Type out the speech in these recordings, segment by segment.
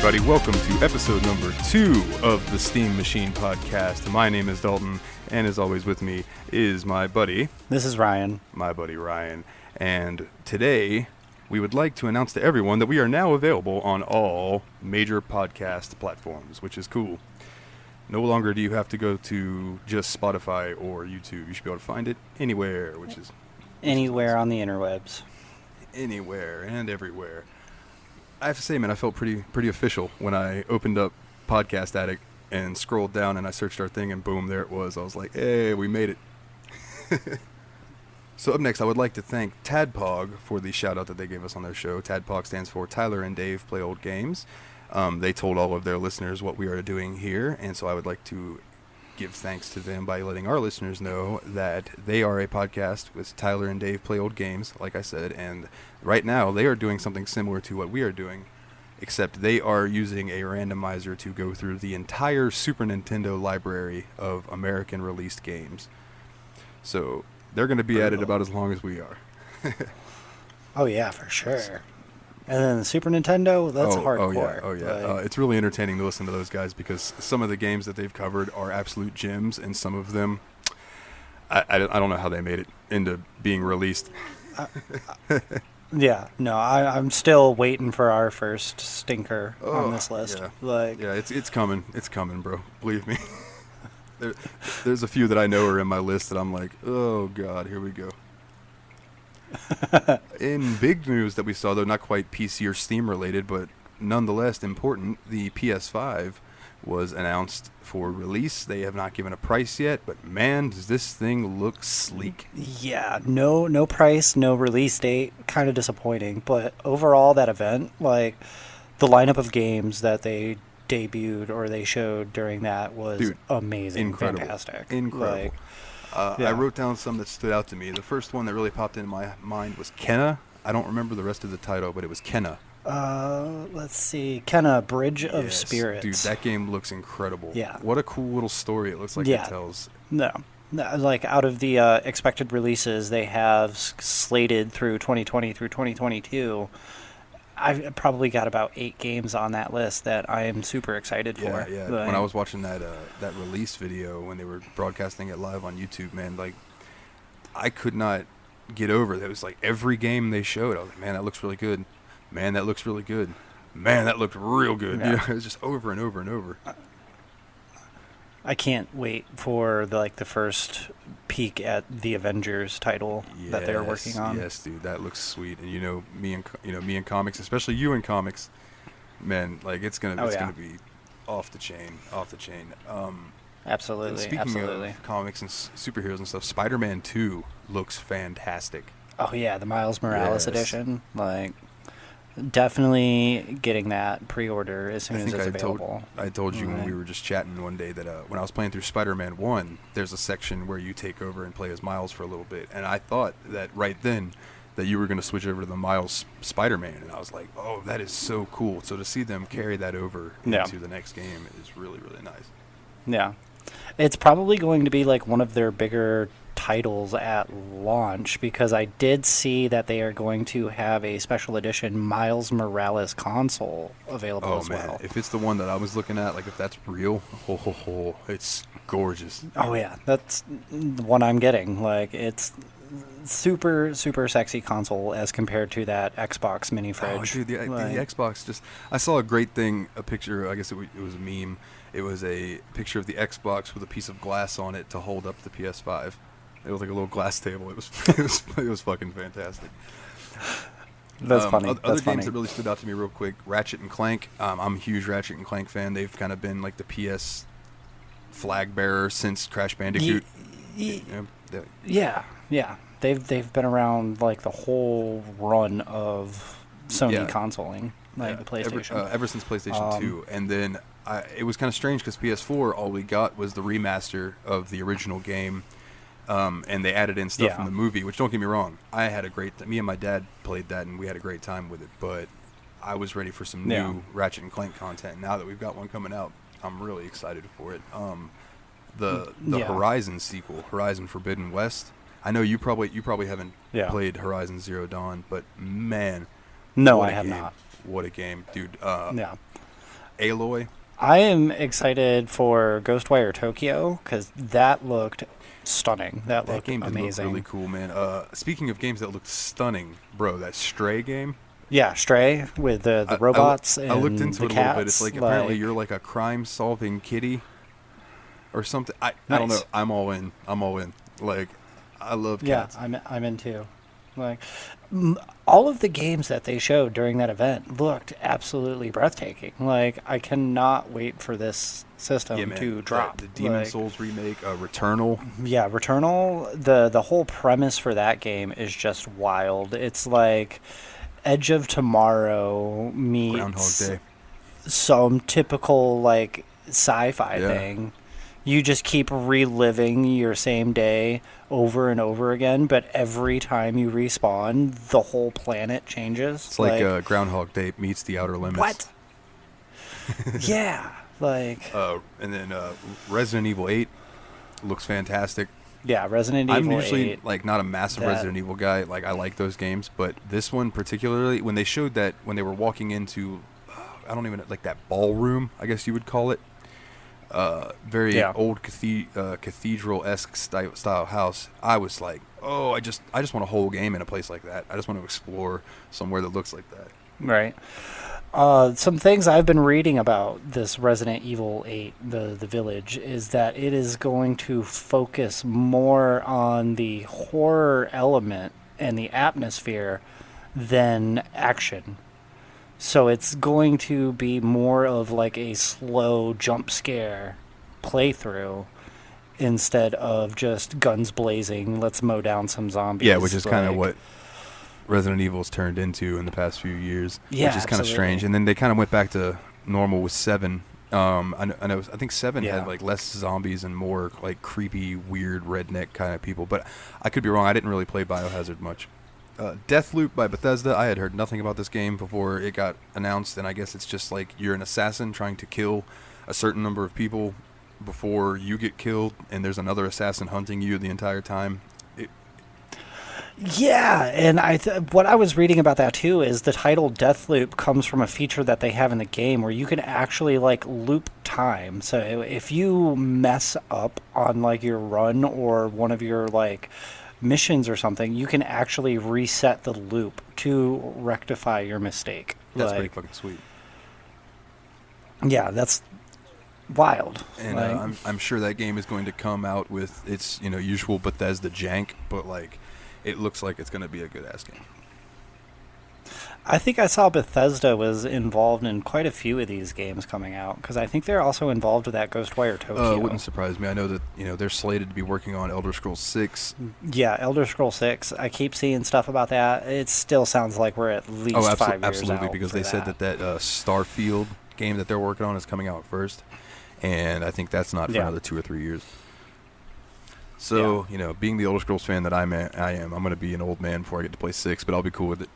everybody. Welcome to episode number 2 of the Steam Machine podcast. My name is Dalton, and as always with me is my buddy. This is Ryan. My buddy Ryan. And today, we would like to announce to everyone that we are now available on all major podcast platforms, which is cool. No longer do you have to go to just Spotify or YouTube. You should be able to find it anywhere, which is Anywhere on the interwebs. Anywhere and everywhere. I have to say, man, I felt pretty official when I opened up Podcast Addict and scrolled down and I searched our thing and boom, there it was. I was like, hey, we made it. So up next, I would like to thank Tadpog for the shout out that they gave us on their show. Tadpog stands for Tyler and Dave Play Old Games. They told all of their listeners what we are doing here, and so I would like to give thanks to them by letting our listeners know that they are a podcast with Tyler and Dave Play Old Games, like I said, and right now they are doing something similar to what we are doing, except they are using a randomizer to go through the entire Super Nintendo library of American released games. So they're going to be at it about as long as we are. Oh yeah, for sure. And then the Super Nintendo, that's hardcore. Oh yeah. It's really entertaining to listen to those guys because some of the games that they've covered are absolute gems, and some of them, I don't know how they made it into being released. Yeah, no, I'm still waiting for our first stinker on this list. Yeah, it's coming. It's coming, bro. Believe me. There's a few that I know are in my list that I'm like, oh god, here we go. In big news that we saw, though not quite PC or Steam related, but nonetheless important, the PS5 was announced for release. They have not given a price yet, but man, does this thing look sleek. Yeah, no price, no release date. Kind of disappointing, but overall that event, like the lineup of games that they debuted or they showed during that was amazing. Incredible. Fantastic. Incredible. I wrote down some that stood out to me. The first one that really popped into my mind was Kenna. I don't remember the rest of the title, but it was Kenna. Let's see. Kenna, Bridge of Spirits. Dude, that game looks incredible. Yeah. What a cool little story it looks like it tells. No, like out of the expected releases they have slated through 2020 through 2022, I've probably got about 8 games on that list that I am super excited for. Yeah. When I was watching that release video when they were broadcasting it live on YouTube, man, like I could not get over it. It was like every game they showed, I was like, man, that looks really good. Man, that looks really good. Man, that looked real good. Yeah. You know, it was just over and over and over. I can't wait for the first peek at the Avengers title that they're working on. Yes, dude, that looks sweet. And me and comics, especially you in comics, man, like it's gonna be off the chain. Absolutely. Speaking of comics and superheroes and stuff, Spider-Man 2 looks fantastic. Oh yeah, the Miles Morales edition, like. Definitely getting that pre-order as soon as it's available. I told you when we were just chatting one day that when I was playing through Spider-Man 1, there's a section where you take over and play as Miles for a little bit. And I thought that right then that you were going to switch over to the Miles Spider-Man. And I was like, oh, that is so cool. So to see them carry that over into the next game is really, really nice. Yeah. It's probably going to be like one of their bigger titles at launch because I did see that they are going to have a special edition Miles Morales console available as well. If it's the one that I was looking at, like if that's real, it's gorgeous. Oh yeah, that's the one I'm getting. Like it's super sexy console as compared to that Xbox mini fridge. Oh, dude, the Xbox just... I saw a great thing, a picture, I guess it was a meme. It was a picture of the Xbox with a piece of glass on it to hold up the PS5. It was like a little glass table. It was fucking fantastic. That's funny. Other games that really stood out to me real quick, Ratchet and Clank. I'm a huge Ratchet and Clank fan. They've kind of been like the PS flag bearer since Crash Bandicoot. Yeah. They've been around like the whole run of Sony consoling, like the PlayStation. Ever since PlayStation 2. And then it was kind of strange because PS4, all we got was the remaster of the original game. And they added in stuff from the movie, which don't get me wrong, I had me and my dad played that and we had a great time with it, but I was ready for some new Ratchet and Clank content. Now that we've got one coming out, I'm really excited for it. The Horizon sequel, Horizon Forbidden West, I know you probably haven't played Horizon Zero Dawn, but man, no, I have not. What a game, dude. Aloy. I am excited for Ghostwire Tokyo because that looked stunning. That That looked game did look amazing. really cool, man. Speaking of games that look stunning, bro, that Stray game. Yeah, Stray with the I- robots I and looked into the it a cats. little bit. It's like apparently you're like a crime-solving kitty or something. I don't know. Nice. I'm all in. I'm all in. Like, I love Yeah, cats. I'm in too. Like all of the games that they showed during that event looked absolutely breathtaking. Like I cannot wait for this system Yeah, man. to drop. The Demon Like, Souls remake, Returnal. Yeah, Returnal. The whole premise for that game is just wild. It's like Edge of Tomorrow meets Groundhog Day. some typical like sci-fi Yeah. thing. You just keep reliving your same day over and over again, but every time you respawn, the whole planet changes. It's like Groundhog Day meets The Outer Limits. what? Yeah, like And then Resident Evil 8 looks fantastic. yeah, Resident I'm Evil usually 8. like not a massive that- Resident Evil guy. Like I like those games, but this one particularly, when they showed that when they were walking into, I don't even like that ballroom, I guess you would call it. Very Yeah. old cathedral-esque style house. I was like, oh, I just want a whole game in a place like that. I just want to explore somewhere that looks like that. Right. Some things I've been reading about this Resident Evil 8, the Village, is that it is going to focus more on the horror element and the atmosphere than action. So it's going to be more of like a slow jump scare playthrough instead of just guns blazing, let's mow down some zombies. Yeah, which is kind of like- what Resident Evil's turned into in the past few years, Yeah, which is kind of absolutely. strange. And then they kind of went back to normal with 7. I think 7 Yeah. had like less zombies and more like creepy, weird redneck kind of people. But I could be wrong. I didn't really play Biohazard much. Deathloop by Bethesda. I had heard nothing about this game before it got announced, and I guess it's just like you're an assassin trying to kill a certain number of people before you get killed, and there's another assassin hunting you the entire time. Yeah, and what I was reading about that too is the title Deathloop comes from a feature that they have in the game where you can actually like loop time. So if you mess up on like your run or one of your like missions or something, you can actually reset the loop to rectify your mistake. That's Like, pretty fucking sweet. yeah, that's wild. And Like, I'm sure that game is going to come out with its usual Bethesda jank, but like it looks like it's going to be a good ass game. I think I saw Bethesda was involved in quite a few of these games coming out because I think they're also involved with that Ghostwire Tokyo. It wouldn't surprise me. I know that they're slated to be working on Elder Scrolls 6. Yeah, Elder Scrolls 6. I keep seeing stuff about that. It still sounds like we're at least 5 years absolutely, out because for they said that Starfield game that they're working on is coming out first, and I think that's not for Yeah. another 2 or 3 years. So being the Elder Scrolls fan that I'm going to be an old man before I get to play 6, but I'll be cool with it.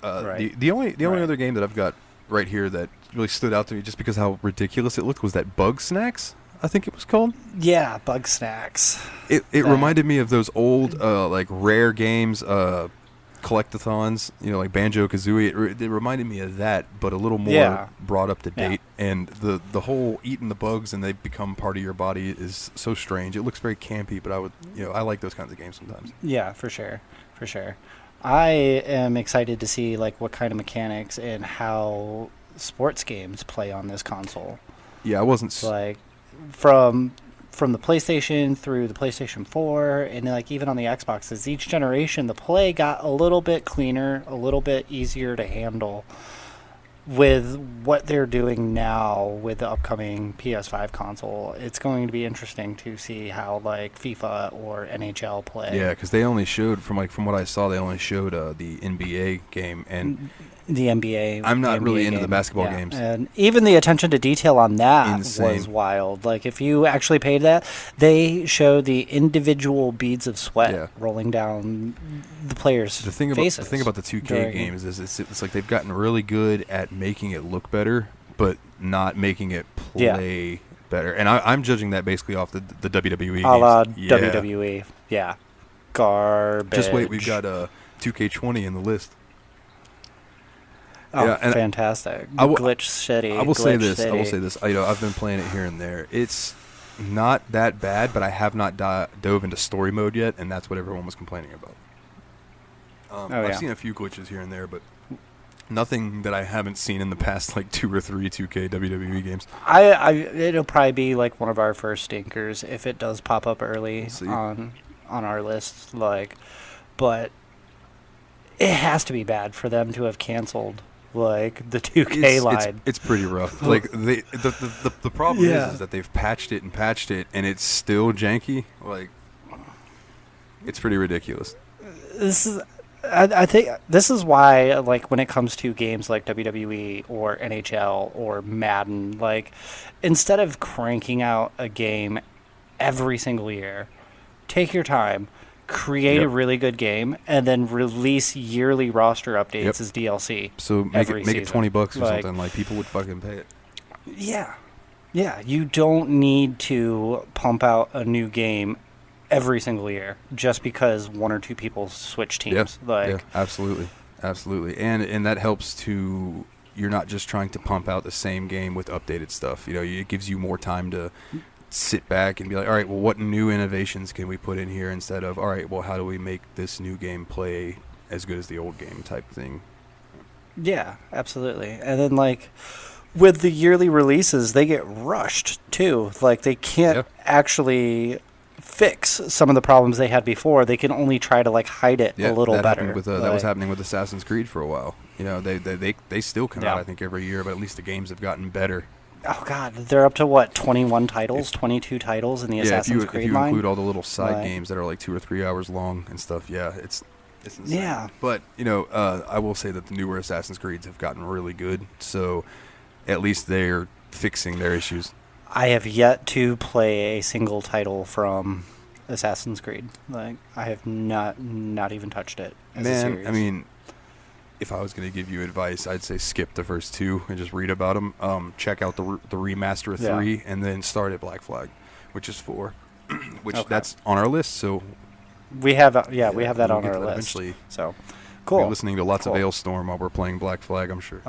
Right. The only Right. other game that I've got right here that really stood out to me just because how ridiculous it looked was that Bug Snacks, I think it was called. Yeah, Bug Snacks. It That- reminded me of those old like rare games collectathons, like Banjo-Kazooie. It reminded me of that, but a little more Yeah. brought up to Yeah. date. And the whole eating the bugs and they become part of your body is so strange. It looks very campy, but I like those kinds of games sometimes. Yeah, for sure. For sure. I am excited to see like what kind of mechanics and how sports games play on this console. Yeah, I wasn't. Like from the PlayStation through the PlayStation 4 and like even on the Xboxes, each generation the play got a little bit cleaner, a little bit easier to handle. With what they're doing now with the upcoming PS5 console, it's going to be interesting to see how like FIFA or NHL play. Yeah, because they only showed from what I saw, they only showed the NBA game, and The NBA. I'm not the really NBA into the game. basketball Yeah. games. And even the attention to detail on that Insane. was wild. Like if you actually paid that, they showed the individual beads of sweat Yeah. rolling down the players' The thing faces. about the 2K during- games is it's like they've gotten really good at making it look better, but not making it play better. And I'm judging that basically off the WWE a la games. Yeah. WWE. Yeah. Garbage. Just wait, we've got 2K20 in the list. Oh, Yeah, and fantastic! I will- Glitch City. I will say Glitch this. I will City. say this. I've been playing it here and there. It's not that bad, but I have not dove into story mode yet, and that's what everyone was complaining about. I've seen a few glitches here and there, but nothing that I haven't seen in the past like 2 or 3 2K WWE games. It'll probably be like one of our first stinkers if it does pop up early We'll see. on our list. Like, but it has to be bad for them to have canceled like the 2K line. It's pretty rough. Like the problem is that they've patched it, and it's still janky. Like, it's pretty ridiculous. This is. I think this is why, like, when it comes to games like WWE or NHL or Madden, like, instead of cranking out a game every single year, take your time, create a really good game, and then release yearly roster updates as DLC. So make it $20 or something. Like, people would fucking pay it. Yeah. Yeah, you don't need to pump out a new game every single year just because 1 or 2 people switch teams. Yeah, absolutely. And that helps to, you're not just trying to pump out the same game with updated stuff. You know, it gives you more time to sit back and be like, all right, well, what new innovations can we put in here instead of, all right, well, how do we make this new game play as good as the old game type thing? Yeah, absolutely. And then, like, with the yearly releases, they get rushed too. Like, they can't actually fix some of the problems they had before. They can only try to, like, hide it a little better. That was happening with Assassin's Creed for a while. You know, they still come out, I think, every year, but at least the games have gotten better. Oh God, they're up to what, 21 titles, 22 titles in the Assassin's Creed if you line? include all the little side games that are like 2 or 3 hours long and stuff. Yeah, it's insane. Yeah. But you know, I will say that the newer Assassin's Creeds have gotten really good. So at least they're fixing their issues. I have yet to play a single title from Assassin's Creed. Like, I have not even touched it as a series. I mean, if I was going to give you advice, I'd say skip the first 2 and just read about them. Check out the remaster of 3, and then start at Black Flag, which is 4, which that's on our list. So we have we have that on our list. Eventually, so cool. We'll be listening to lots of Ailstorm while we're playing Black Flag, I'm sure.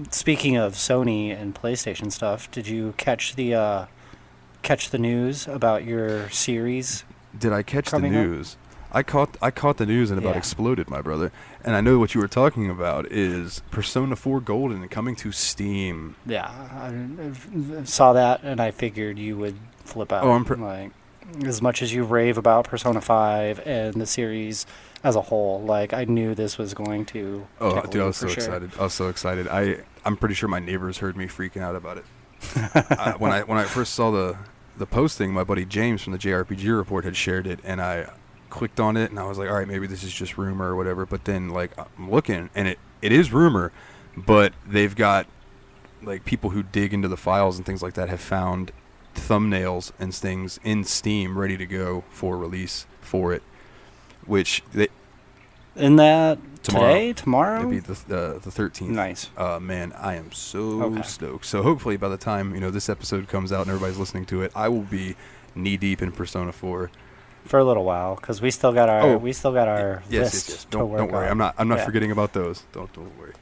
Speaking of Sony and PlayStation stuff, did you catch the news about your series? Did I catch the news? I caught the news and about exploded, my brother. And I know what you were talking about is Persona 4 Golden coming to Steam. Yeah, I saw that and I figured you would flip out. Like, as much as you rave about Persona 5 and the series as a whole, like, I knew this was going to. Oh, dude, I was so excited! I was so excited. I'm pretty sure my neighbors heard me freaking out about it. When I first saw the posting, my buddy James from the JRPG Report had shared it, and I clicked on it, and I was like, all right, maybe this is just rumor or whatever. But then, like, I'm looking, and it is rumor, but they've got, like, people who dig into the files and things like that have found thumbnails and things in Steam ready to go for release for it, which they in that tomorrow it'd be the 13th. Nice. Man, I am so stoked. So hopefully by the time this episode comes out and everybody's listening to it, I will be knee deep in Persona 4 for a little while, because we still got our list yes. to work don't worry. on. I'm not forgetting about those. Don't worry.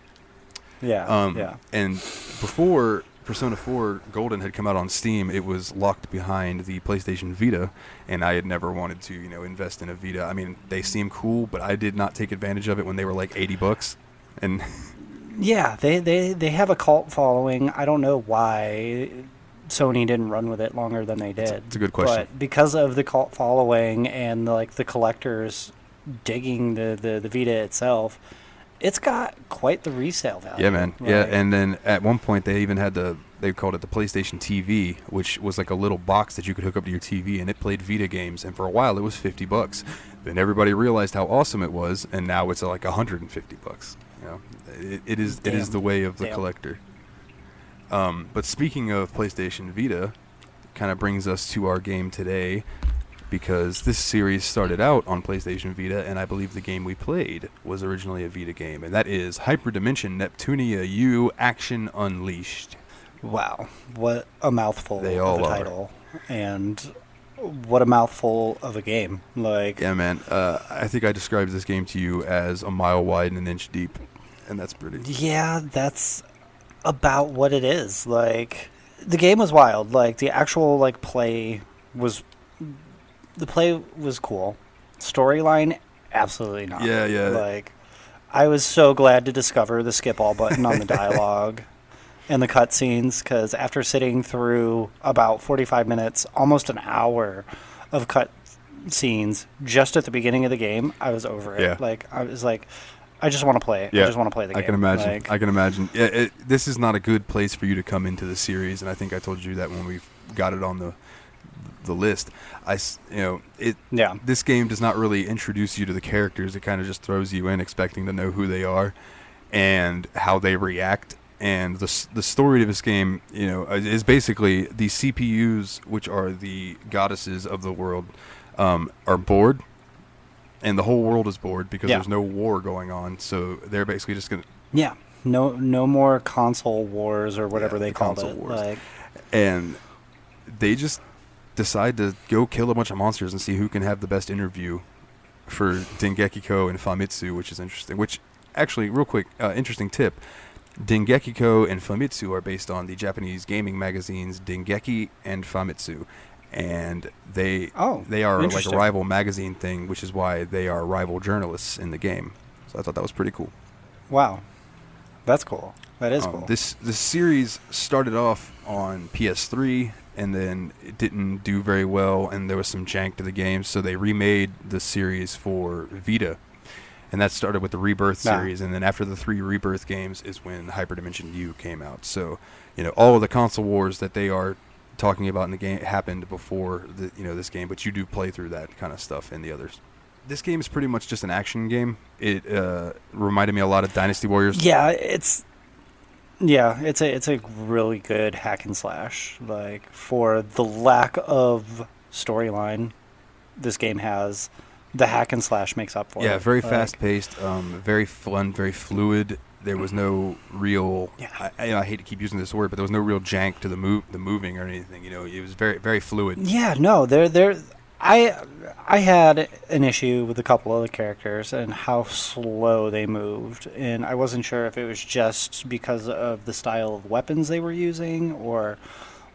Yeah. And before Persona 4 Golden had come out on Steam, it was locked behind the PlayStation Vita, and I had never wanted to, invest in a Vita. I mean, they seem cool, but I did not take advantage of it when they were like $80. And yeah, they have a cult following. I don't know why Sony didn't run with it longer than they did. It's a good question. But because of the cult following and the collectors digging the Vita itself, it's got quite the resale value. Yeah, man. Right? Yeah, and then at one point they even had they called it the PlayStation TV, which was like a little box that you could hook up to your TV, and it played Vita games. And for a while it was $50. Then everybody realized how awesome it was, and now it's like $150. It is the way of the collector. But speaking of PlayStation Vita, kind of brings us to our game today, because this series started out on PlayStation Vita, and I believe the game we played was originally a Vita game, and that is Hyperdimension Neptunia U Action Unleashed. Wow, what a mouthful They of all a title, and what a mouthful of a game. Like, yeah, man. I think I described this game to you as a mile wide and an inch deep. and that's pretty. Yeah, that's about what it is. Like, the game was wild. Like, the actual, like, play was cool. Storyline, absolutely not. Yeah. Like, I was so glad to discover the skip all button on the dialogue and the cutscenes, because after sitting through about 45 minutes, almost an hour of cutscenes just at the beginning of the game, I was over it. Yeah. Like, I was like, I just want to play it. Yeah, I just want to play the game. I can imagine. Like, I can imagine. Yeah, this is not a good place for you to come into the series, and I think I told you that when we got it on the list. Yeah. This game does not really introduce you to the characters. It kind of just throws you in expecting to know who they are and how they react. And the story of this game, is basically the CPUs, which are the goddesses of the world, are bored, and the whole world is bored because there's no war going on. So they're basically just gonna no more console wars or whatever they called it. Wars. Like, and they just decide to go kill a bunch of monsters and see who can have the best interview for Dengekiko and Famitsu, which is interesting. Which, actually, real quick, interesting tip. Dengekiko and Famitsu are based on the Japanese gaming magazines Dengeki and Famitsu, and they are like a rival magazine thing, which is why they are rival journalists in the game. So I thought that was pretty cool. Wow, that's cool. That is cool. This series started off on PS3, and then it didn't do very well, and there was some jank to the game, so they remade the series for Vita. And that started with the Rebirth series, and then after the 3 Rebirth games is when Hyperdimension U came out. So, all of the console wars that they are talking about in the game happened before this game, but you do play through that kind of stuff in the others. This game is pretty much just an action game. It reminded me a lot of Dynasty Warriors. Yeah, it's a really good hack and slash. Like, for the lack of storyline this game has, the hack and slash makes up for it. Yeah, very fast-paced, very fun, very fluid. There was no real... Yeah. I hate to keep using this word, but there was no real jank to the moving or anything. It was very, very fluid. Yeah, no, I had an issue with a couple of the characters and how slow they moved, and I wasn't sure if it was just because of the style of weapons they were using or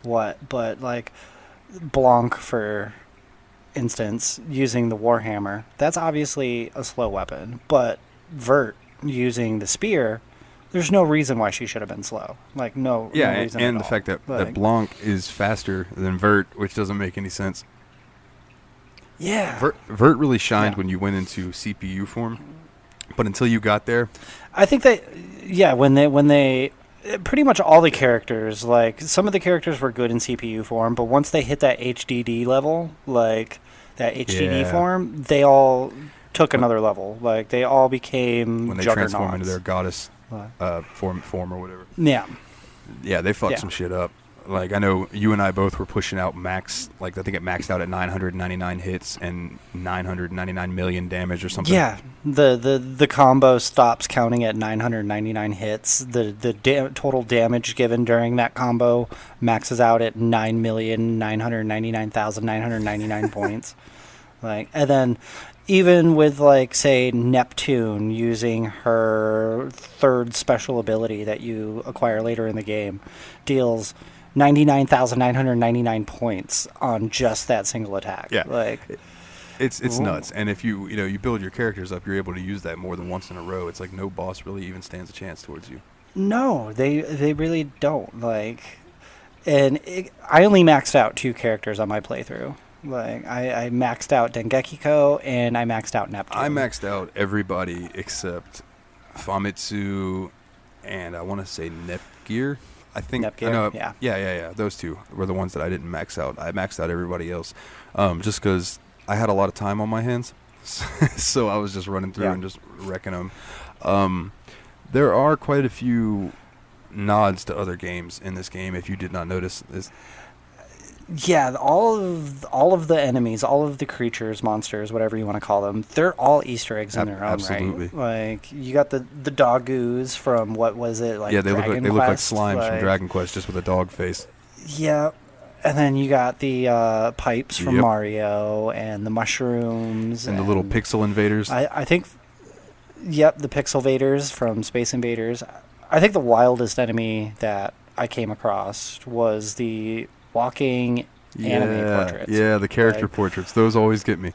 what, but, like, Blanc, for instance, using the Warhammer, that's obviously a slow weapon, but Vert using the spear, there's no reason why she should have been slow. Like, no reason and at the all. fact that Blanc is faster than Vert, which doesn't make any sense. Yeah. Vert really shined when you went into CPU form, but until you got there... I think that, when they pretty much all the characters, like, some of the characters were good in CPU form, but once they hit that HDD level, like, that HDD form, they all took another level. Like, they all became when they juggernauts. transform into their goddess form or whatever. Yeah, they fucked some shit up. Like, I know you and I both were pushing out max, like, I think it maxed out at 999 hits and 999 million damage or something. Yeah, the combo stops counting at 999 hits. The total damage given during that combo maxes out at 9,999,999 points. Like, and then even with, like, say, Neptune using her 3rd special ability that you acquire later in the game, deals 99,999 points on just that single attack. Yeah. Like, it's nuts. And if you build your characters up, you're able to use that more than once in a row. It's like no boss really even stands a chance towards you. No, they really don't. Like, and I only maxed out 2 characters on my playthrough. Like, I maxed out Dengekiko and I maxed out Neptune. I maxed out everybody except Famitsu and I want to say Nepgear. I think Nepgear, yeah. Those 2 were the ones that I didn't max out. I maxed out everybody else, just because I had a lot of time on my hands, so I was just running through and just wrecking them. There are quite a few nods to other games in this game. If you did not notice this. Yeah, all of the enemies, all of the creatures, monsters, whatever you want to call them, they're all Easter eggs in their own absolutely. right. Like, you got the dogoos from, what was it, like, they look like slimes from Dragon Quest, just with a dog face. Yeah, and then you got the pipes from Mario and the mushrooms and the little pixel invaders. I think, Yep, the Pixelvaders from Space Invaders. I think the wildest enemy that I came across was the walking anime portraits. Yeah, the character Like, portraits. Those always get me.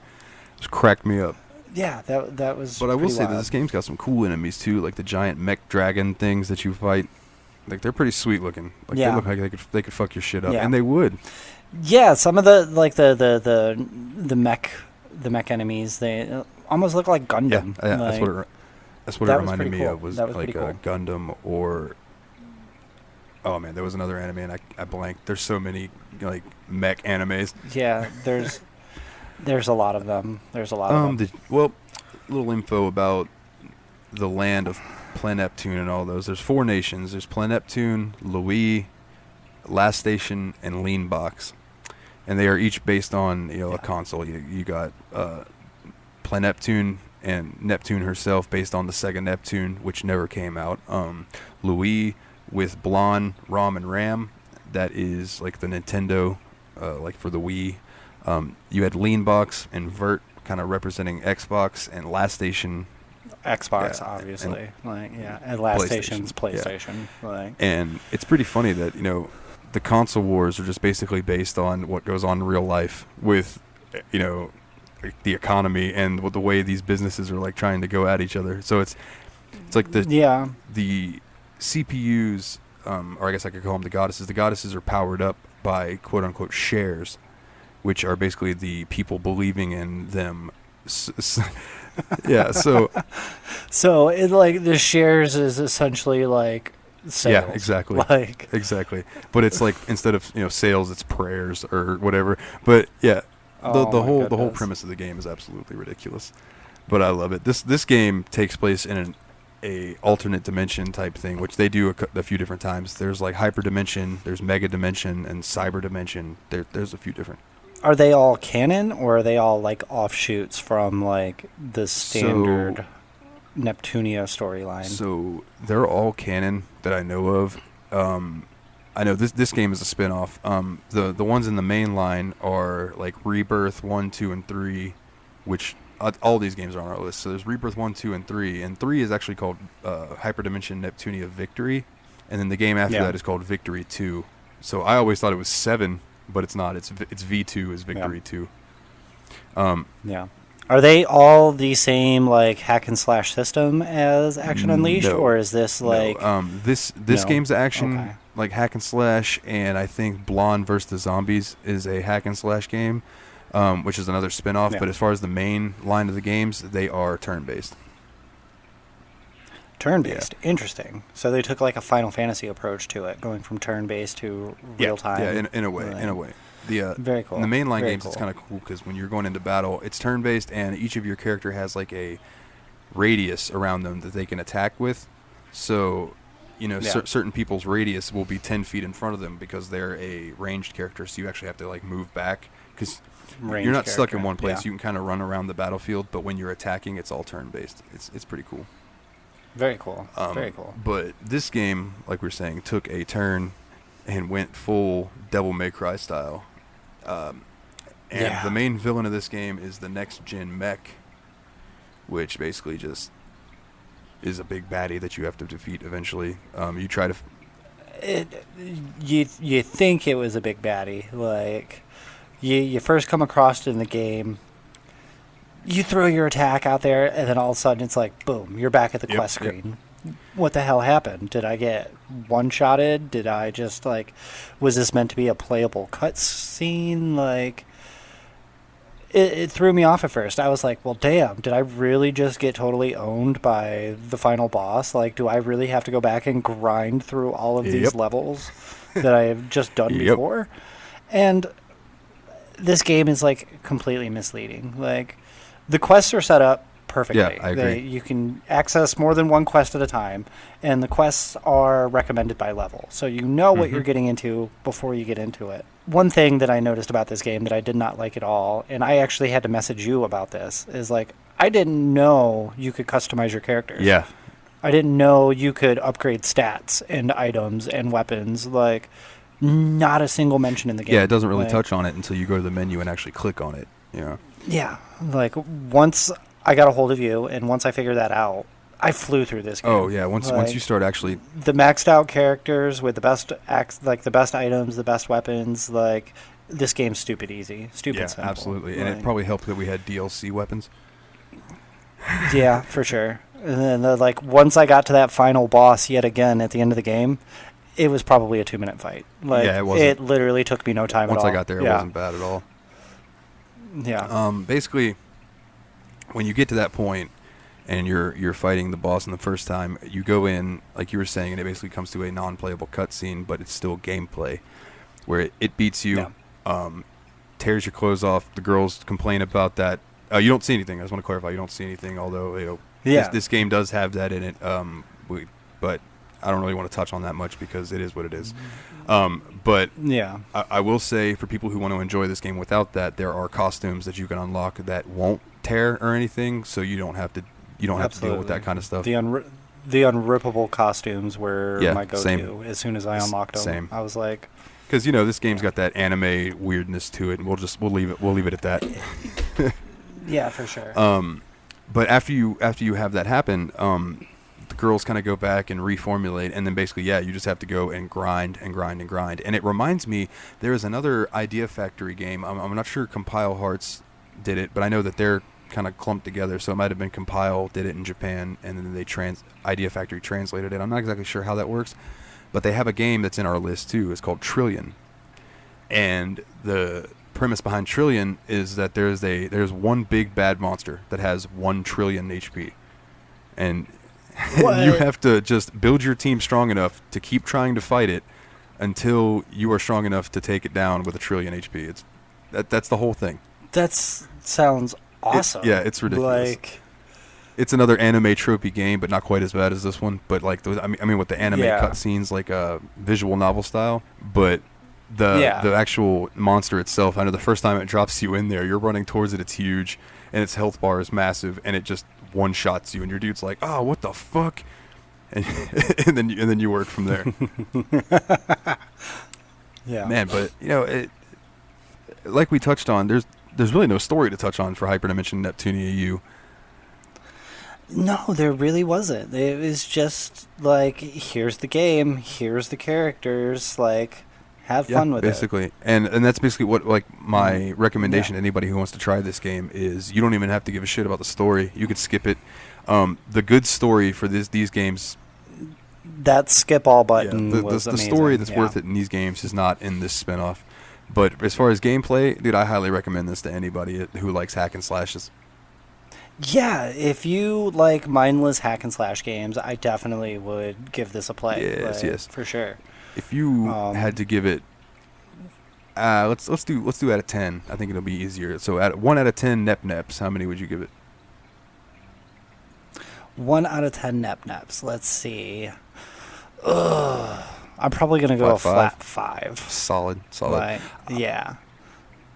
Just crack me up. yeah, that was. But I will pretty say that wild. this game's got some cool enemies too, like the giant mech dragon things that you fight. Like they're pretty sweet looking. Like Yeah. they look like they could fuck your shit up, Yeah. and they would. Yeah, some of the like the mech enemies, they almost look like Gundam. Yeah, Like, that's what it that was reminded pretty me cool. of was That was like pretty cool. Gundam or. Oh man, there was another anime and I blanked. There's so many like mech animes. Yeah, there's a lot of them. There's a lot of them. Well, little info about the land of Planeptune and all those. There's 4 nations. There's Planeptune, Louis, Last Station, and Leanbox, and they are each based on a console. You got Planeptune and Neptune herself based on the Sega Neptune, which never came out. Louis with Blonde, ROM, and RAM. That is like the Nintendo, like for the Wii. You had Leanbox and Vert, kind of representing Xbox, and Last Station. Xbox, Yeah, obviously. And Last PlayStation, Station's yeah. PlayStation. Like, And it's pretty funny that the console wars are just basically based on what goes on in real life with the economy and with the way these businesses are like trying to go at each other. So it's like the CPUs, or I guess I could call them the goddesses. The goddesses are powered up by quote unquote shares, which are basically the people believing in them. Yeah, so it like the shares is essentially like sales. yeah, exactly. Like, Exactly. But it's like instead of sales, it's prayers or whatever. But yeah, the Oh my whole goodness. premise of the game is absolutely ridiculous. But I love it. This game takes place in a alternate dimension type thing, which they do a few different times. There's like Hyperdimension, there's Mega Dimension, and Cyber Dimension. There's a few different. are they all canon or are they all like offshoots from like the standard Neptunia storyline? So they're all canon that I know of. I know this game is a spin-off. The ones in the main line are like Rebirth 1, 2, and 3, which all these games are on our list. So there's Rebirth 1, 2, and 3, and 3 is actually called Hyperdimension Neptunia Victory, and then the game after that is called Victory 2. So I always thought it was 7, but it's not. It's V2 is Victory 2. Yeah. Are they all the same like hack and slash system as Action Unleashed, No. or is this like this No. game's action Okay. like hack and slash, and I think Blonde vs. the Zombies is a hack and slash game, which is another spin-off. Yeah. But as far as the main line of the games, they are turn-based. turn-based? Interesting. So they took like a Final Fantasy approach to it, going from turn-based to real time. Yeah, in a way, Right. in a way. The Very cool. in the mainline Very games, it's cool. kind of cool because when you're going into battle, it's turn-based, and each of your character has like a radius around them that they can attack with. So, Yeah. certain people's radius will be 10 feet in front of them because they're a ranged character. So you actually have to like move back because Ranged you're not stuck in character, one place. yeah. You can kind of run around the battlefield, but when you're attacking, it's all turn-based. It's pretty cool. Very cool. Very cool. But this game, like we were saying, took a turn and went full Devil May Cry style. And Yeah. the main villain of this game is the next gen mech, which basically just is a big baddie that you have to defeat eventually. You try to. You think it was a big baddie, like you first come across it in the game. You throw your attack out there, and then all of a sudden it's like, boom, you're back at the Yep, quest yep. screen. What the hell happened? Did I get one-shotted? Did I just, like, was this meant to be a playable cutscene? Like, it threw me off at first. I was like, well, damn, did I really just get totally owned by the final boss? Like, do I really have to go back and grind through all of these Yep. levels that I have just done Yep. before? And this game is, like, completely misleading. Like, the quests are set up perfectly. Yeah, I agree. You can access more than one quest at a time, and the quests are recommended by level. So you know what you're getting into before you get into it. One thing that I noticed about this game that I did not like at all, and I actually had to message you about this, is like, I didn't know you could customize your characters. Yeah. I didn't know you could upgrade stats and items and weapons. Like, not a single mention in the game. Yeah, it doesn't really Like, touch on it until you go to the menu and actually click on it. Yeah. Yeah, like once I got a hold of you, and once I figured that out, I flew through this game. Oh yeah, once you start actually the maxed out characters with the best the best items, the best weapons, like this game's stupid easy, stupid simple. Absolutely, and it probably helped that we had DLC weapons. Yeah, for sure. And then like once I got to that final boss yet again at the end of the game, it was probably a 2-minute fight. Like Yeah, it wasn't. It literally took me no time Once at all. I got there, it wasn't bad at all. Yeah. Basically, when you get to that point and you're fighting the boss in the first time, you go in, like you were saying, and it basically comes to a non-playable cutscene, but it's still gameplay, where it beats you, tears your clothes off. The girls complain about that. You don't see anything. I just want to clarify, you don't see anything, although this game does have that in it. But I don't really want to touch on that much because it is what it is. But yeah, I will say, for people who want to enjoy this game without that, there are costumes that you can unlock that won't tear or anything, so you don't have to deal with that kind of stuff. The unrippable costumes were my go-to. Same. As soon as I unlocked them. Same. I was like, because this game's got that anime weirdness to it, and we'll leave it at that. yeah, for sure. But after you have that happen, the girls kind of go back and reformulate, and then basically, you just have to go and grind and grind and grind. And it reminds me, there is another Idea Factory game. I'm not sure Compile Hearts did it, but I know that they're kind of clumped together, so it might have been Compile did it in Japan, and then Idea Factory translated it. I'm not exactly sure how that works, but they have a game that's in our list too. It's called Trillion, and the premise behind Trillion is that there's one big bad monster that has 1 trillion HP, and you have to just build your team strong enough to keep trying to fight it until you are strong enough to take it down with 1 trillion HP. That's the whole thing. That sounds awesome. It's ridiculous. Like, it's another anime tropey game, but not quite as bad as this one. But like I mean, with the anime cutscenes, like visual novel style. But the actual monster itself, I know the first time it drops you in there, you're running towards it. It's huge, and its health bar is massive, and it just one-shots you, and your dude's like, "Oh, what the fuck?" And then you work from there. Yeah, man. But it, like we touched on, there's really no story to touch on for Hyperdimension Neptunia U. No, there really wasn't. It was just like, here's the game, here's the characters, like, have fun with basically. it. And that's basically what, like, my recommendation to anybody who wants to try this game is, you don't even have to give a shit about the story. You could skip it. The good story for these games, that skip all button was the amazing. story that's worth it in these games is not in this spinoff. But as far as gameplay, dude, I highly recommend this to anybody who likes hack and slashes. Yeah, if you like mindless hack and slash games, I definitely would give this a play. Yes, for sure. If you had to give it, let's do out of 10. I think it'll be easier. So at 1 out of 10 Nep-Neps, how many would you give it? 1 out of 10 Nep-Neps. Let's see. I'm probably gonna go a flat 5. Solid. Like, yeah.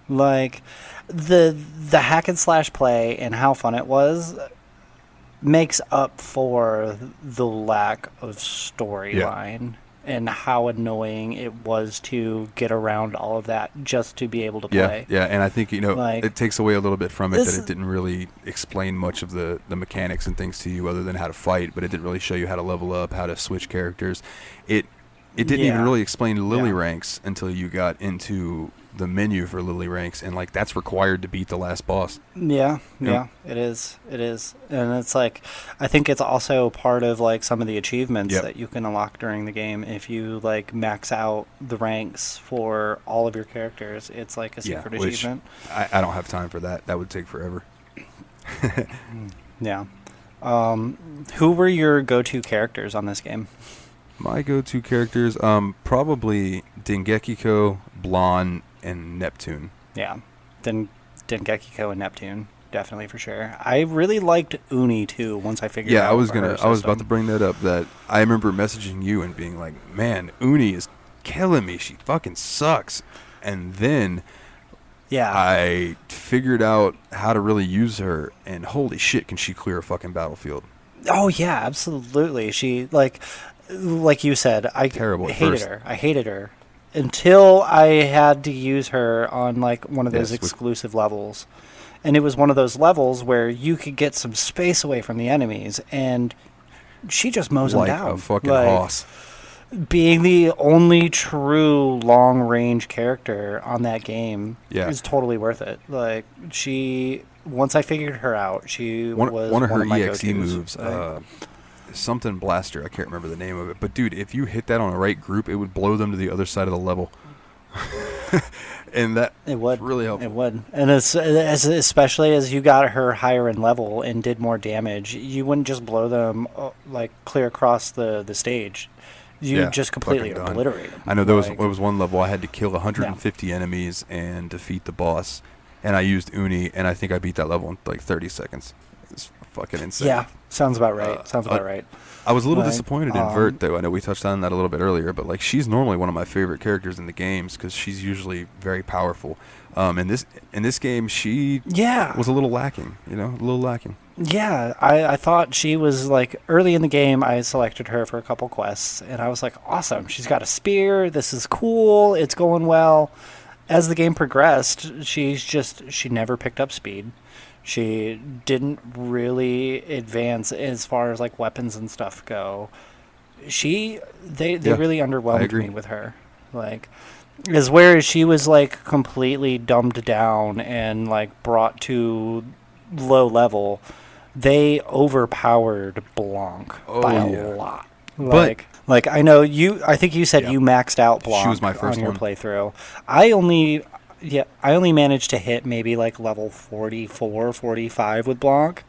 Like the hack and slash play and how fun it was makes up for the lack of storyline and how annoying it was to get around all of that just to be able to play. Yeah, and I think it takes away a little bit from it that it didn't really explain much of the mechanics and things to you other than how to fight, but it didn't really show you how to level up, how to switch characters. It didn't even really explain Lily ranks until you got into the menu for Lily ranks, and like that's required to beat the last boss. Yeah, it is. And it's like, I think it's also part of like some of the achievements that you can unlock during the game. If you like max out the ranks for all of your characters, it's like a secret achievement. I don't have time for that. That would take forever. Yeah. Who were your go-to characters on this game? My go-to characters, probably Dengekiko, Blonde, and Neptune. Yeah, then Dengekiko and Neptune, definitely for sure. I really liked Uni too. Once I figured out. I was about to bring that up. That I remember messaging you and being like, "Man, Uni is killing me. She fucking sucks." And then, I figured out how to really use her, and holy shit, can she clear a fucking battlefield? Oh yeah, absolutely. She like you said, I hated her until I had to use her on like one of those exclusive levels. And it was one of those levels where you could get some space away from the enemies and she just mows them like down. a fucking Like, hoss. being the only true long range character on that game Yeah. is totally worth it. Like, once I figured her out, she was one of her my EXE go-tos. moves. Something blaster. I can't remember the name of it. But dude, if you hit that on the right group, it would blow them to the other side of the level. And that It would really helpful. It would, and especially as you got her higher in level and did more damage, you wouldn't just blow them like clear across the stage. You just completely fucking done. obliterate them. I know there was one level I had to kill 150 Yeah. enemies and defeat the boss, and I used Uni, and I think I beat that level in like 30 seconds. It's fucking insane. Yeah, sounds about right. Sounds about right. I was a little Like, disappointed in Vert, though. I know we touched on that a little bit earlier, but like she's normally one of my favorite characters in the games because she's usually very powerful. In this game, she was a little lacking. A little lacking. Yeah, I thought she was like early in the game. I selected her for a couple quests, and I was like, awesome. She's got a spear. This is cool. It's going well. As the game progressed, she never picked up speed. She didn't really advance as far as like weapons and stuff go. They really underwhelmed me with her. Like, is where she was like completely dumbed down and like brought to low level. They overpowered Blanc by a lot. Like I know you. I think you said you maxed out Blanc She was my first on your one. playthrough. I only managed to hit maybe like level 44, 45 with Blanc.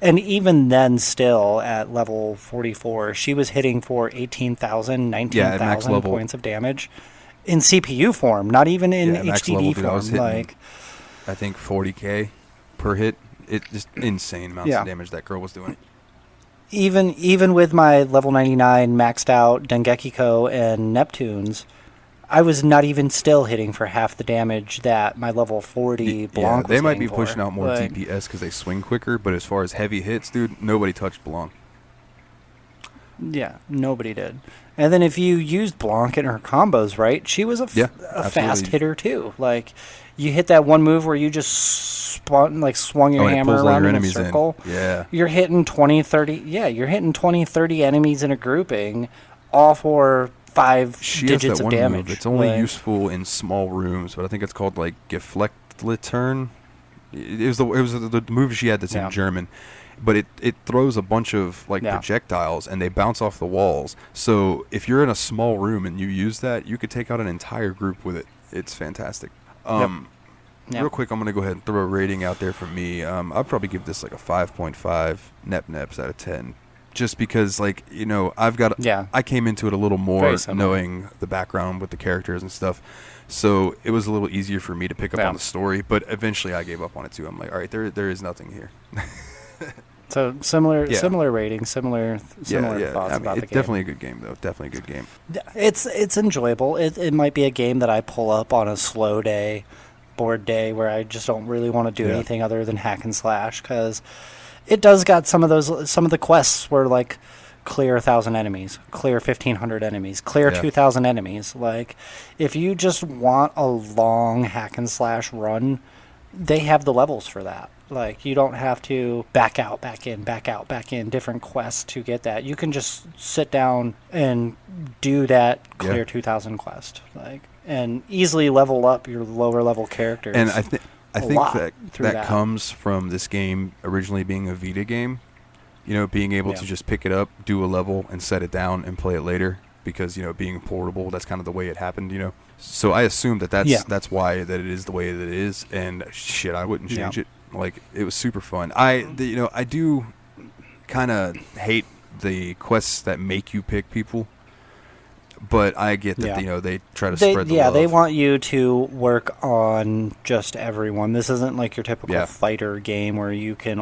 And even then, still at level 44, she was hitting for 18,000, 19,000 points of damage in CPU form, not even in max HDD level, dude, form. I was hitting, I think 40k per hit. It just insane amounts of damage that girl was doing. Even with my level 99 maxed out Dengekiko and Neptunes, I was not even still hitting for half the damage that my level 40 Blanc was they might be hitting pushing out more Like, DPS because they swing quicker, but as far as heavy hits, dude, nobody touched Blanc. Yeah, nobody did. And then if you used Blanc in her combos right, she was a fast hitter too. Like, you hit that one move where you just swung your hammer around in a circle. Yeah. You're hitting 20, 30. Yeah, you're hitting 20, 30 enemies in a grouping, all for 5 digits of damage. Move. It's only useful in small rooms, but I think it's called like Geflechtliturn. It was the move she had that's in German. But it throws a bunch of projectiles and they bounce off the walls. So if you're in a small room and you use that, you could take out an entire group with it. It's fantastic. Real quick, I'm going to go ahead and throw a rating out there for me. I'd probably give this like a 5.5 Neps out of 10. Just because, I came into it a little more knowing the background with the characters and stuff. So it was a little easier for me to pick up on the story. But eventually I gave up on it too. I'm like, all right, there is nothing here. So similar rating, similar thoughts about the game. It's definitely a good game, though. Definitely a good game. It's enjoyable. It might be a game that I pull up on a slow day, bored day, where I just don't really want to do anything other than hack and slash, because it does got some of the quests where like clear 1,000 enemies, clear 1,500 enemies, clear 2,000 enemies. Like, if you just want a long hack and slash run, they have the levels for that. Like, you don't have to back out, back in, different quests to get that. You can just sit down and do that clear 2,000 quest, and easily level up your lower level characters. And I think that comes from this game originally being a Vita game. Being able to just pick it up, do a level, and set it down and play it later. Because being portable, that's kind of the way it happened. So I assume that's why that it is the way that it is. And shit, I wouldn't change it. Like, it was super fun. I do kind of hate the quests that make you pick people, but I get that they try to spread the love. They want you to work on just everyone. This isn't like your typical fighter game where you can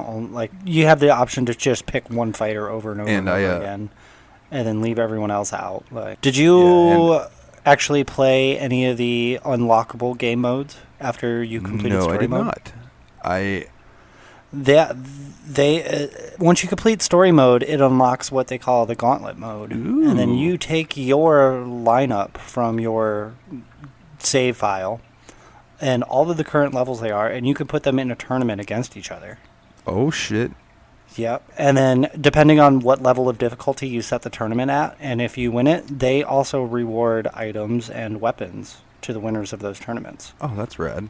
you have the option to just pick one fighter over and over and over again, and then leave everyone else out. Did you actually play any of the unlockable game modes after you completed story mode? No, I did not. Once you complete story mode, it unlocks what they call the gauntlet mode. Ooh. And then you take your lineup from your save file and all of the current levels they are, and you can put them in a tournament against each other. Oh shit. Yep. And then depending on what level of difficulty you set the tournament at, and if you win it, they also reward items and weapons to the winners of those tournaments. Oh, that's rad.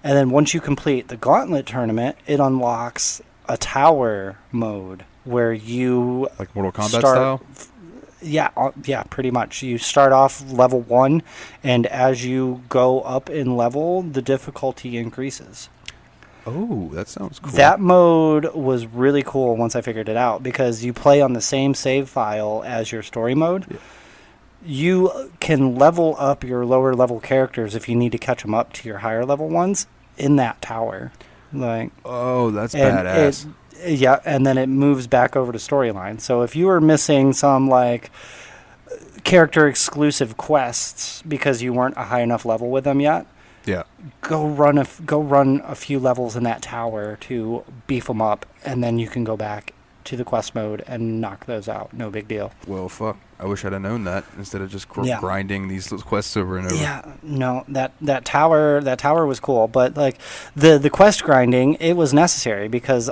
And then once you complete the Gauntlet tournament, it unlocks a tower mode where you Like Mortal Kombat style? Yeah, pretty much. You start off level 1, and as you go up in level, the difficulty increases. Oh, that sounds cool. That mode was really cool once I figured it out, because you play on the same save file as your story mode. Yeah. You can level up your lower level characters if you need to catch them up to your higher level ones in that tower. Oh, that's badass. Yeah, and then it moves back over to storyline. So if you were missing some character exclusive quests because you weren't a high enough level with them yet, Yeah. go run a few levels in that tower to beef them up, and then you can go back to the quest mode and knock those out. No big deal. Well, fuck. I wish I'd have known that instead of just grinding these little quests over and over. Yeah, no, that tower was cool, but the quest grinding, it was necessary because,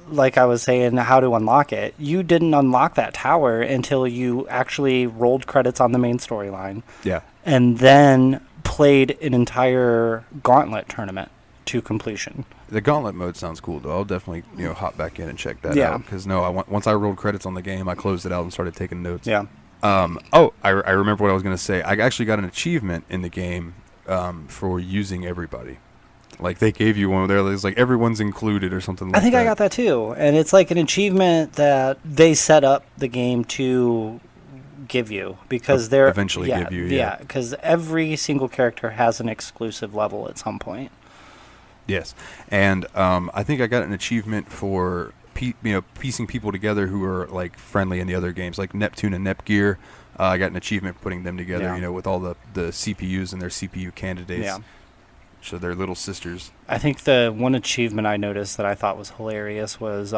like I was saying, how to unlock it. You didn't unlock that tower until you actually rolled credits on the main storyline. Yeah. And then played an entire Gauntlet tournament to completion. The Gauntlet mode sounds cool, though. I'll definitely hop back in and check that Yeah. out. Because once I rolled credits on the game, I closed it out and started taking notes. Yeah. I remember what I was going to say. I actually got an achievement in the game for using everybody. Like, they gave you one there. It was like, everyone's included or something like that. I think I got that too. And it's like an achievement that they set up the game to give you, because they're eventually give you. Yeah, because every single character has an exclusive level at some point. Yes. And I think I got an achievement for piecing people together who are like friendly in the other games, like Neptune and Nepgear. I got an achievement putting them together, with all the CPUs and their CPU candidates. Yeah. So they're little sisters. I think the one achievement I noticed that I thought was hilarious was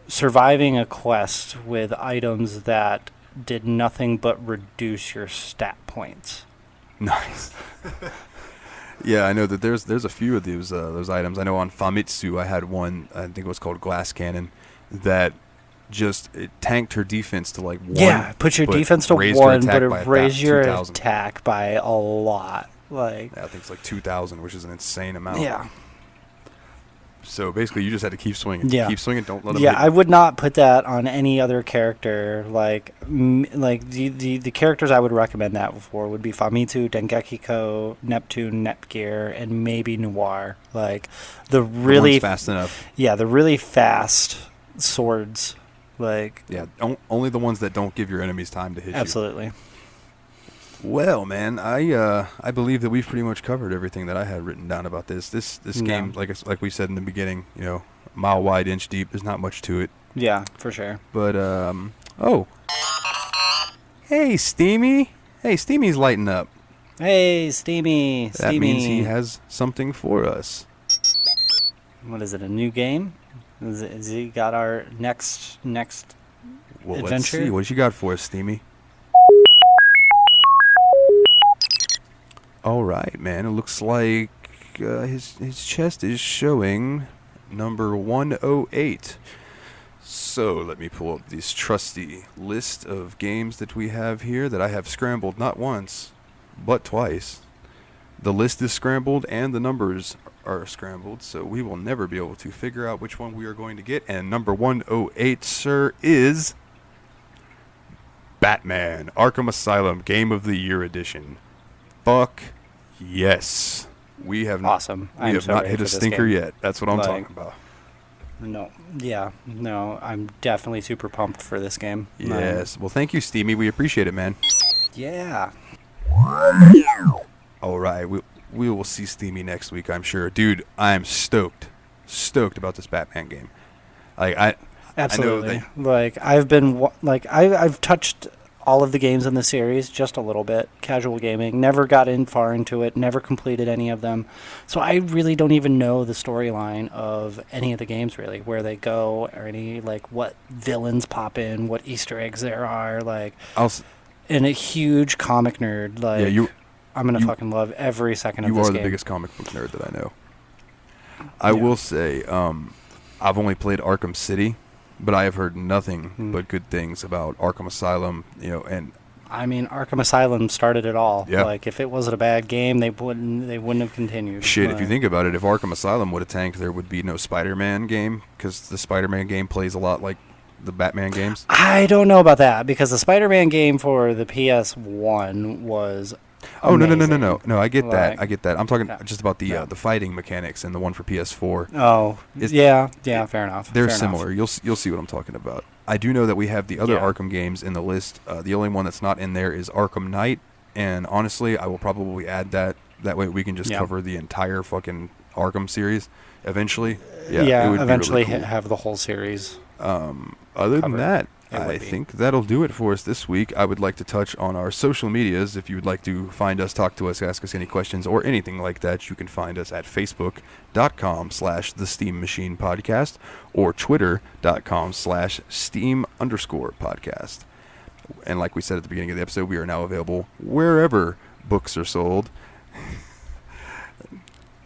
surviving a quest with items that did nothing but reduce your stat points. Nice. Yeah, I know that there's a few of those items. I know on Famitsu I had one, I think it was called Glass Cannon, that it tanked her defense to like 1. Yeah, put your defense to 1, but it raised your 2,000. attack by a lot. I think it's like 2,000, which is an insane amount. Yeah. So basically, you just had to keep swinging. Yeah. Keep swinging. Don't let them. Yeah, I would not put that on any other character. The characters I would recommend that for would be Famitsu, Dengeki-ko, Neptune, Nepgear, and maybe Noir. The really fast enough. Yeah, the really fast swords. Only the ones that don't give your enemies time to hit you. Absolutely. Well, man, I believe that we've pretty much covered everything that I had written down about this. This game, like we said in the beginning, mile wide, inch deep. There's not much to it. Yeah, for sure. But hey, Steamy. Hey, Steamy's lighting up. Hey, Steamy. That means he has something for us. What is it? A new game? Is he got our next Well, adventure? let's see. What you got for us, Steamy? All right, man. It looks like his chest is showing number 108. So let me pull up this trusty list of games that we have here that I have scrambled not once, but twice. The list is scrambled and the numbers are scrambled, so we will never be able to figure out which one we are going to get. And number 108, sir, is Batman Arkham Asylum Game of the Year Edition. Fuck yes. We have awesome. We have not hit a stinker yet. That's what I'm talking about. No, I'm definitely super pumped for this game. Yes. Well, thank you, Steamy. We appreciate it, man. Yeah. All right. We will see Steamy next week, I'm sure. Dude, I'm stoked about this Batman game. Absolutely. I've touched all of the games in the series just a little bit, casual gaming, never got in far into it, never completed any of them. So I really don't even know the storyline of any of the games, really, where they go or any what villains pop in, what Easter eggs there are. And a huge comic nerd, I'm going to fucking love every second of this game. You are the biggest comic book nerd that I know. I will say, I've only played Arkham City, but I have heard nothing but good things about Arkham Asylum. And I mean, Arkham Asylum started it all. Yeah. Like, if it wasn't a bad game, they wouldn't have continued. shit, if you think about it, if Arkham Asylum would have tanked, there would be no Spider-Man game, because the Spider-Man game plays a lot like the Batman games. I don't know about that, because the Spider-Man game for the PS1 was Oh, amazing. no, I get that. Like, I get that. I'm talking yeah. just about the Yeah. the fighting mechanics and the one for PS4. Oh, It's- yeah, fair enough. They're fair similar. enough. You'll see what I'm talking about. I do know that we have the other Yeah. Arkham games in the list. The only one that's not in there is Arkham Knight, and honestly, I will probably add that. That way, we can just Yeah. cover the entire fucking Arkham series eventually. Yeah, it would eventually be really cool. have the whole series. Other than covered. that, It would I be. think that'll do it for us this week. I would like to touch on our social medias. If you would like to find us, talk to us, ask us any questions or anything like that, you can find us at facebook.com/the Steam Machine Podcast or twitter.com/Steam_podcast. And like we said at the beginning of the episode, we are now available wherever books are sold.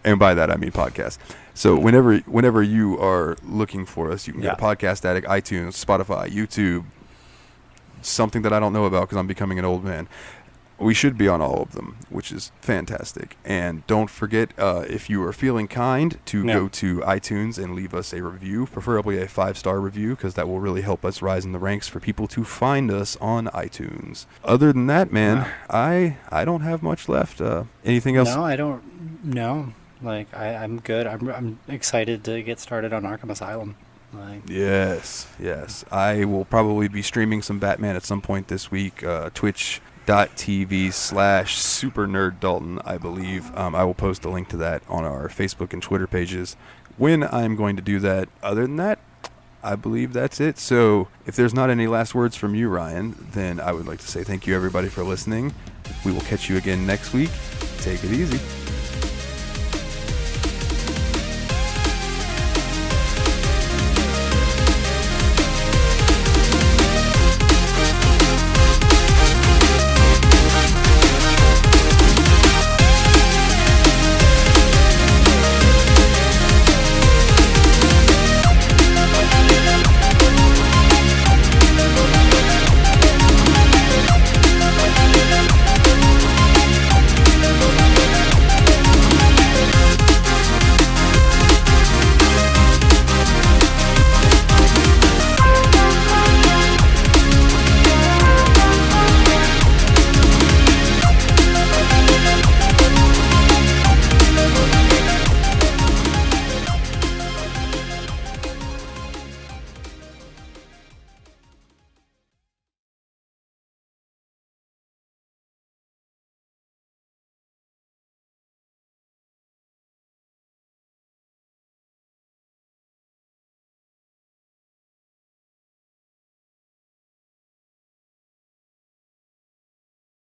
And by that, I mean podcasts. So whenever you are looking for us, you can go to Podcast Addict, iTunes, Spotify, YouTube, something that I don't know about because I'm becoming an old man. We should be on all of them, which is fantastic. And don't forget, if you are feeling kind, to go to iTunes and leave us a review, preferably a 5-star review, because that will really help us rise in the ranks for people to find us on iTunes. Other than that, man, I don't have much left. Anything else? No, I don't. No, like I'm good. I'm excited to get started on Arkham Asylum. Like, Yes. I will probably be streaming some Batman at some point this week. Twitch.tv/SuperNerdDalton, I believe. I will post a link to that on our Facebook and Twitter pages when I'm going to do that. Other than that, I believe that's it. So if there's not any last words from you, Ryan, then I would like to say thank you, everybody, for listening. We will catch you again next week. Take it easy.